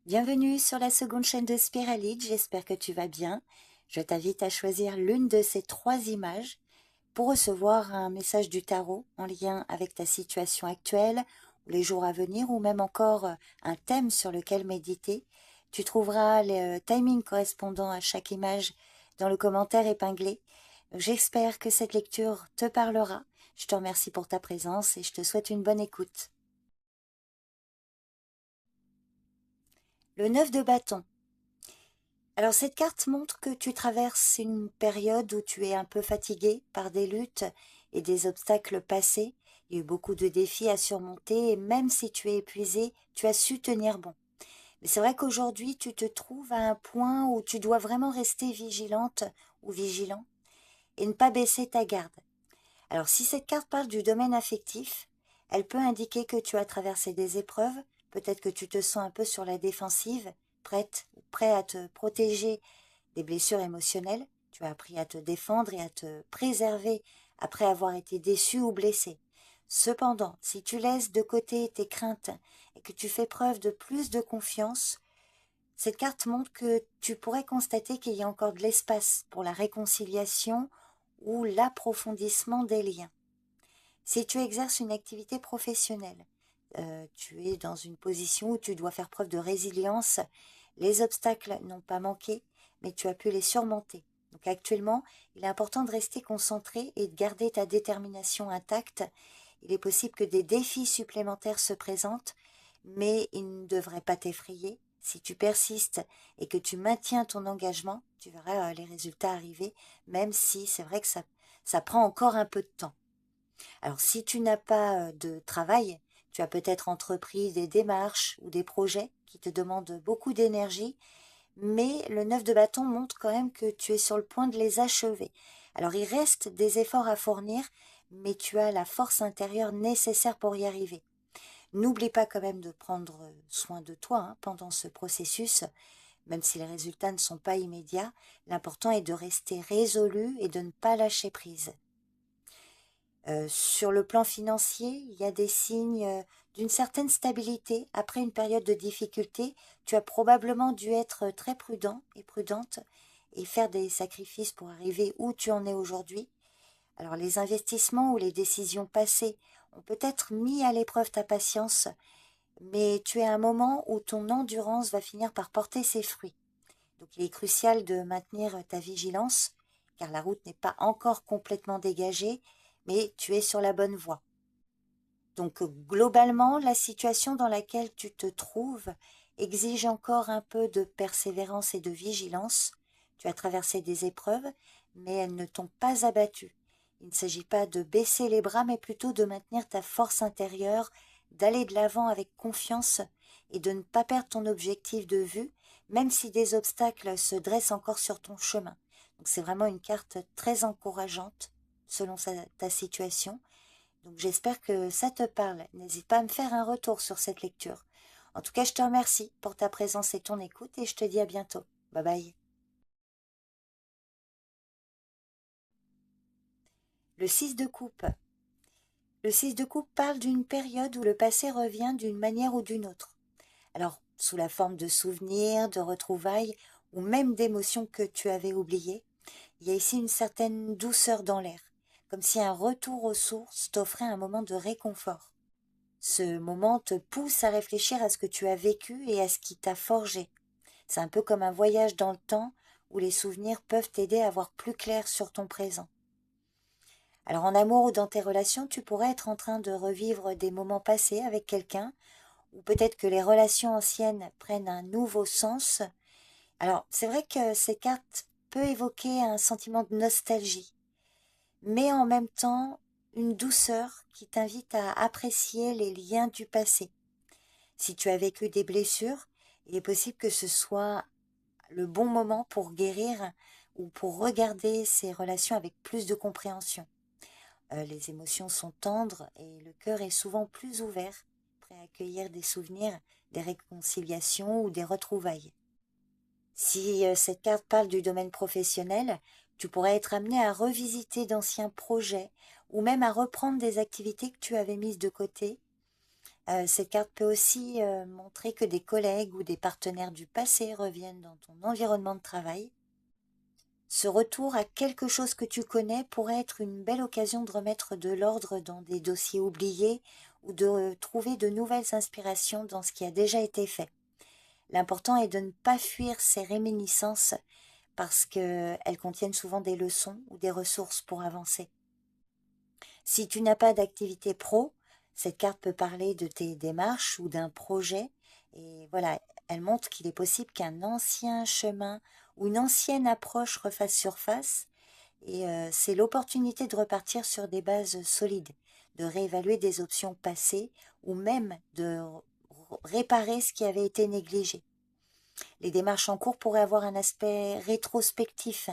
Bienvenue sur la seconde chaîne de Spiralide, j'espère que tu vas bien. Je t'invite à choisir l'une de ces 3 images pour recevoir un message du tarot en lien avec ta situation actuelle, les jours à venir ou même encore un thème sur lequel méditer. Tu trouveras le timing correspondant à chaque image dans le commentaire épinglé. J'espère que cette lecture te parlera. Je te remercie pour ta présence et je te souhaite une bonne écoute. Le 9 de bâton. Alors cette carte montre que tu traverses une période où tu es un peu fatigué par des luttes et des obstacles passés. Il y a eu beaucoup de défis à surmonter et même si tu es épuisé, tu as su tenir bon. Mais c'est vrai qu'aujourd'hui, tu te trouves à un point où tu dois vraiment rester vigilante ou vigilant et ne pas baisser ta garde. Alors si cette carte parle du domaine affectif, elle peut indiquer que tu as traversé des épreuves, peut-être que tu te sens un peu sur la défensive, prête ou prêt à te protéger des blessures émotionnelles. Tu as appris à te défendre et à te préserver après avoir été déçu ou blessé. Cependant, si tu laisses de côté tes craintes et que tu fais preuve de plus de confiance, cette carte montre que tu pourrais constater qu'il y a encore de l'espace pour la réconciliation ou l'approfondissement des liens. Si tu exerces une activité professionnelle, tu es dans une position où tu dois faire preuve de résilience, les obstacles n'ont pas manqué, mais tu as pu les surmonter. Donc actuellement, il est important de rester concentré et de garder ta détermination intacte. Il est possible que des défis supplémentaires se présentent, mais ils ne devraient pas t'effrayer. Si tu persistes et que tu maintiens ton engagement, tu verras les résultats arriver, même si c'est vrai que ça prend encore un peu de temps. Alors si tu n'as pas de travail, tu as peut-être entrepris des démarches ou des projets qui te demandent beaucoup d'énergie, mais le 9 de bâton montre quand même que tu es sur le point de les achever. Alors il reste des efforts à fournir, mais tu as la force intérieure nécessaire pour y arriver. N'oublie pas quand même de prendre soin de toi pendant ce processus, même si les résultats ne sont pas immédiats. L'important est de rester résolu et de ne pas lâcher prise. Sur le plan financier, il y a des signes d'une certaine stabilité. Après une période de difficulté, tu as probablement dû être très prudent et prudente et faire des sacrifices pour arriver où tu en es aujourd'hui. Alors les investissements ou les décisions passées ont peut-être mis à l'épreuve ta patience, mais tu es à un moment où ton endurance va finir par porter ses fruits. Donc il est crucial de maintenir ta vigilance, car la route n'est pas encore complètement dégagée, mais tu es sur la bonne voie. Donc globalement, la situation dans laquelle tu te trouves exige encore un peu de persévérance et de vigilance. Tu as traversé des épreuves, mais elles ne t'ont pas abattu. Il ne s'agit pas de baisser les bras, mais plutôt de maintenir ta force intérieure, d'aller de l'avant avec confiance et de ne pas perdre ton objectif de vue, même si des obstacles se dressent encore sur ton chemin. Donc c'est vraiment une carte très encourageante selon ta situation. Donc j'espère que ça te parle. N'hésite pas à me faire un retour sur cette lecture. En tout cas, je te remercie pour ta présence et ton écoute et je te dis à bientôt. Bye bye. Le 6 de coupe. Le 6 de coupe parle d'une période où le passé revient d'une manière ou d'une autre. Alors, sous la forme de souvenirs, de retrouvailles ou même d'émotions que tu avais oubliées, il y a ici une certaine douceur dans l'air, comme si un retour aux sources t'offrait un moment de réconfort. Ce moment te pousse à réfléchir à ce que tu as vécu et à ce qui t'a forgé. C'est un peu comme un voyage dans le temps où les souvenirs peuvent t'aider à voir plus clair sur ton présent. Alors en amour ou dans tes relations, tu pourrais être en train de revivre des moments passés avec quelqu'un, ou peut-être que les relations anciennes prennent un nouveau sens. Alors c'est vrai que ces cartes peuvent évoquer un sentiment de nostalgie, mais en même temps une douceur qui t'invite à apprécier les liens du passé. Si tu as vécu des blessures, il est possible que ce soit le bon moment pour guérir ou pour regarder ces relations avec plus de compréhension. Les émotions sont tendres et le cœur est souvent plus ouvert, prêt à accueillir des souvenirs, des réconciliations ou des retrouvailles. Si cette carte parle du domaine professionnel, Tu pourrais être amené à revisiter d'anciens projets ou même à reprendre des activités que tu avais mises de côté. Cette carte peut aussi montrer que des collègues ou des partenaires du passé reviennent dans ton environnement de travail. Ce retour à quelque chose que tu connais pourrait être une belle occasion de remettre de l'ordre dans des dossiers oubliés ou de trouver de nouvelles inspirations dans ce qui a déjà été fait. L'important est de ne pas fuir ces réminiscences parce qu'elles contiennent souvent des leçons ou des ressources pour avancer. Si tu n'as pas d'activité pro, cette carte peut parler de tes démarches ou d'un projet. Et voilà, elle montre qu'il est possible qu'un ancien chemin ou une ancienne approche refasse surface. Et c'est l'opportunité de repartir sur des bases solides, de réévaluer des options passées ou même de réparer ce qui avait été négligé. Les démarches en cours pourraient avoir un aspect rétrospectif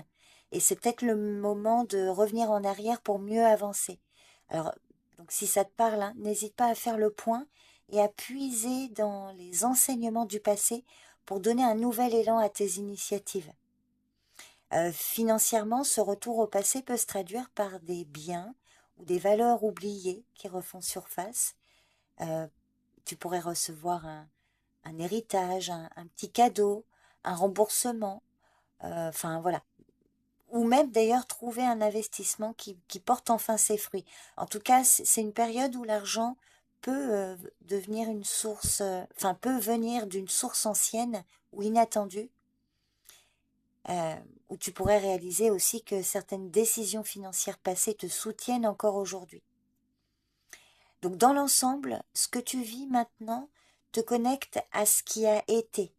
et c'est peut-être le moment de revenir en arrière pour mieux avancer. Alors, donc si ça te parle, hein, n'hésite pas à faire le point et à puiser dans les enseignements du passé pour donner un nouvel élan à tes initiatives. Financièrement, ce retour au passé peut se traduire par des biens ou des valeurs oubliées qui refont surface. Euh, Tu pourrais recevoir un héritage, un petit cadeau, un remboursement, enfin voilà. Ou même d'ailleurs trouver un investissement qui porte enfin ses fruits. En tout cas, c'est une période où l'argent peut devenir une source, enfin peut venir d'une source ancienne ou inattendue, euh, où tu pourrais réaliser aussi que certaines décisions financières passées te soutiennent encore aujourd'hui. Donc dans l'ensemble, ce que tu vis maintenant te connecte à ce qui a été.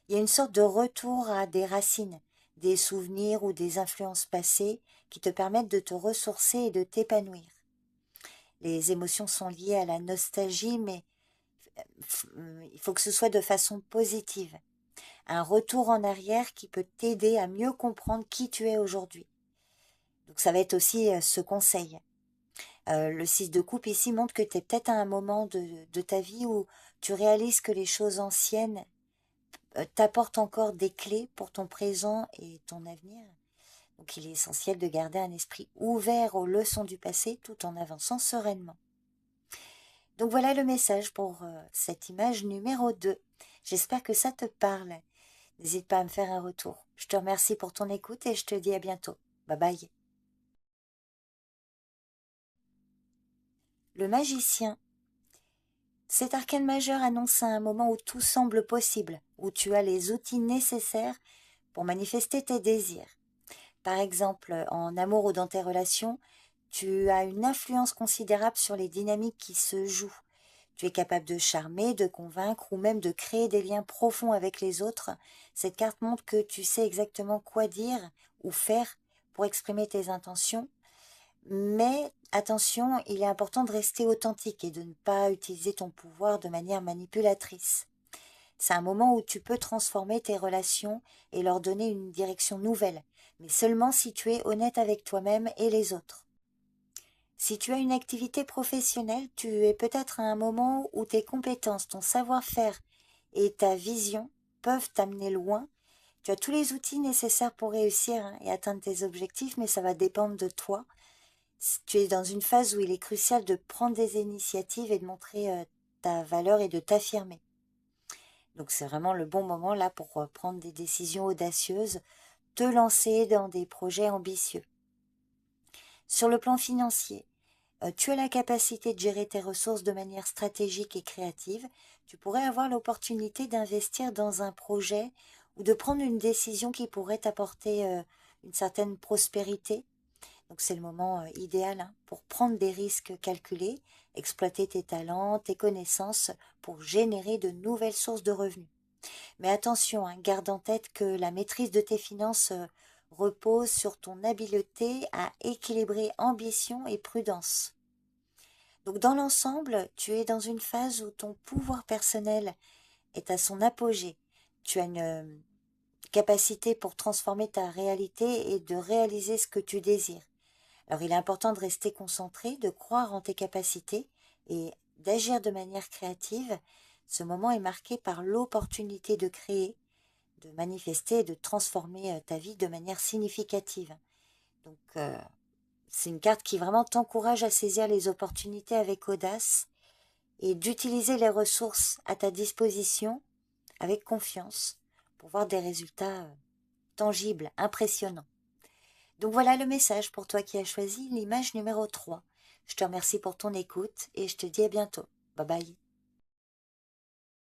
Il y a une sorte de retour à des racines, des souvenirs ou des influences passées qui te permettent de te ressourcer et de t'épanouir. Les émotions sont liées à la nostalgie, mais il faut que ce soit de façon positive. Un retour en arrière qui peut t'aider à mieux comprendre qui tu es aujourd'hui. Donc ça va être aussi ce conseil. Le 6 de coupe ici montre que tu es peut-être à un moment de ta vie où tu réalises que les choses anciennes t'apportent encore des clés pour ton présent et ton avenir. Donc il est essentiel de garder un esprit ouvert aux leçons du passé tout en avançant sereinement. Donc voilà le message pour cette image numéro 2. J'espère que ça te parle. N'hésite pas à me faire un retour. Je te remercie pour ton écoute et je te dis à bientôt. Bye bye. Le magicien. Cet arcane majeur annonce un moment où tout semble possible, où tu as les outils nécessaires pour manifester tes désirs. Par exemple, en amour ou dans tes relations, tu as une influence considérable sur les dynamiques qui se jouent. Tu es capable de charmer, de convaincre ou même de créer des liens profonds avec les autres. Cette carte montre que tu sais exactement quoi dire ou faire pour exprimer tes intentions. Mais attention, il est important de rester authentique et de ne pas utiliser ton pouvoir de manière manipulatrice. C'est un moment où tu peux transformer tes relations et leur donner une direction nouvelle, mais seulement si tu es honnête avec toi-même et les autres. Si tu as une activité professionnelle, tu es peut-être à un moment où tes compétences, ton savoir-faire et ta vision peuvent t'amener loin. Tu as tous les outils nécessaires pour réussir et atteindre tes objectifs, mais ça va dépendre de toi. Tu es dans une phase où il est crucial de prendre des initiatives et de montrer ta valeur et de t'affirmer. Donc c'est vraiment le bon moment là pour prendre des décisions audacieuses, te lancer dans des projets ambitieux. Sur le plan financier, tu as la capacité de gérer tes ressources de manière stratégique et créative. Tu pourrais avoir l'opportunité d'investir dans un projet ou de prendre une décision qui pourrait t'apporter une certaine prospérité. Donc c'est le moment idéal hein, pour prendre des risques calculés, exploiter tes talents, tes connaissances pour générer de nouvelles sources de revenus. Mais attention, hein, garde en tête que la maîtrise de tes finances repose sur ton habileté à équilibrer ambition et prudence. Donc dans l'ensemble, tu es dans une phase où ton pouvoir personnel est à son apogée. Tu as une capacité pour transformer ta réalité et de réaliser ce que tu désires. Alors il est important de rester concentré, de croire en tes capacités et d'agir de manière créative. Ce moment est marqué par l'opportunité de créer, de manifester et de transformer ta vie de manière significative. Donc, c'est une carte qui vraiment t'encourage à saisir les opportunités avec audace et d'utiliser les ressources à ta disposition avec confiance pour voir des résultats tangibles, impressionnants. Donc voilà le message pour toi qui as choisi l'image numéro 3. Je te remercie pour ton écoute et je te dis à bientôt. Bye bye.